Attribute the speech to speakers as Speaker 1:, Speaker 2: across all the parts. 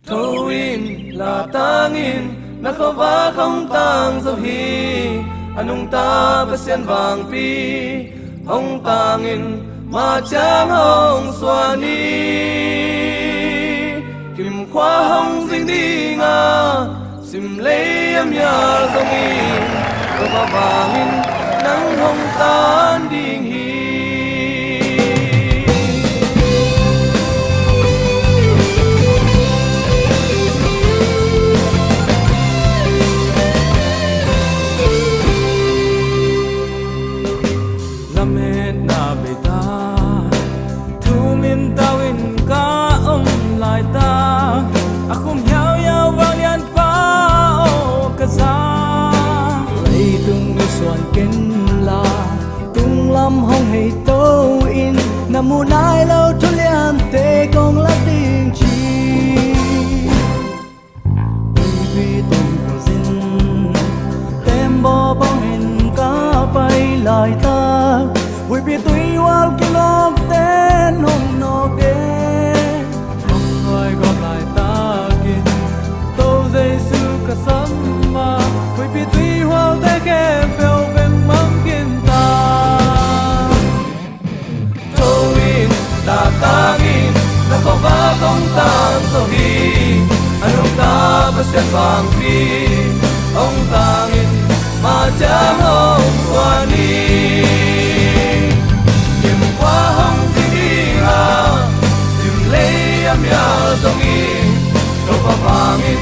Speaker 1: thâu in là tangin na khova không tang zo hi anung ta pasien vang pi hong tangin ma chang hong swani kim khwa hong ding đi nga sim lấy em ya zong in ko ba vangin nang hong tan ding hi
Speaker 2: hong hay tâu in nằm mù nai lâu thu lian tê con lá đình chi vì tùng của xin tem bò bong hình cá bay lại ta vì bị tuy hoa kia lót tên hồng nọ kê hồng ngồi gọi lại ta kia tâu dây sư cả sắm mà vì bị tuy hoa té kê bèo bên mắm kiên ta
Speaker 1: là tangin na khova không tan zo hi anung ta pasien vang pi ông tangin ma chang hong swani kim qua hong ding đi nga sim lấy am ya zong i do pa vangin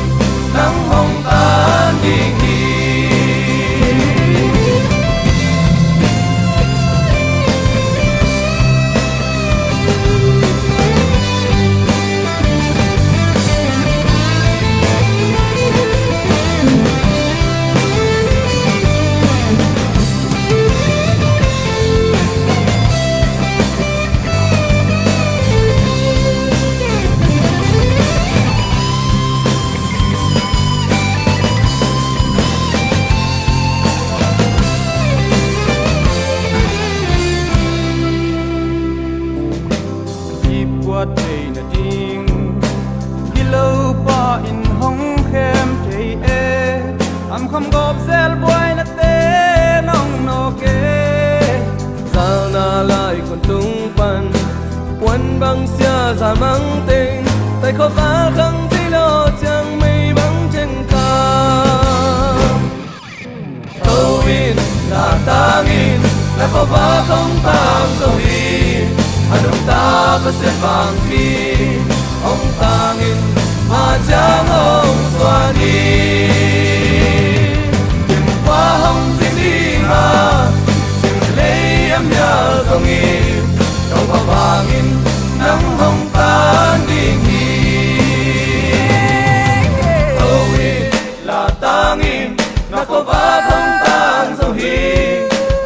Speaker 1: nang hong tan ding hi
Speaker 2: không góp zel boy na te nong no ke
Speaker 1: sao na lại còn tung pan quân băng xia ra mang tình tay khó phá không tí lo chẳng mây băng trên cao thâu in là tangin là khó phá không tam rồi anung ta pasien vang pi ông tangin ma chang hong swani qua hong ding đi nga sim lấy em ya zong in đâu ba vangin nắng hong tan ding hi thâu in là tangin na khova không tan zo hi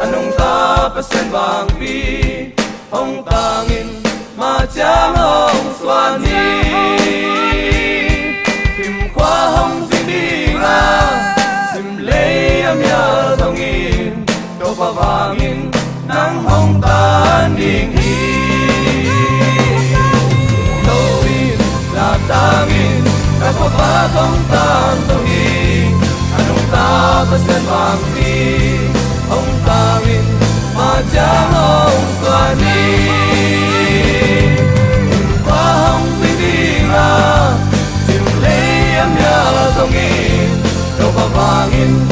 Speaker 1: anung ta pasien vang pi hong tangin ma chang hong swani kim qua hong ding đi nga ya zong in do pa vangin nang hong tan ding hi thâu in là tangin na khova không tan zo hi anung ta pasien vang pi hong tangin ma chang hong swani qua hong ding đi nga sim lấy em ya zong in do pa vangin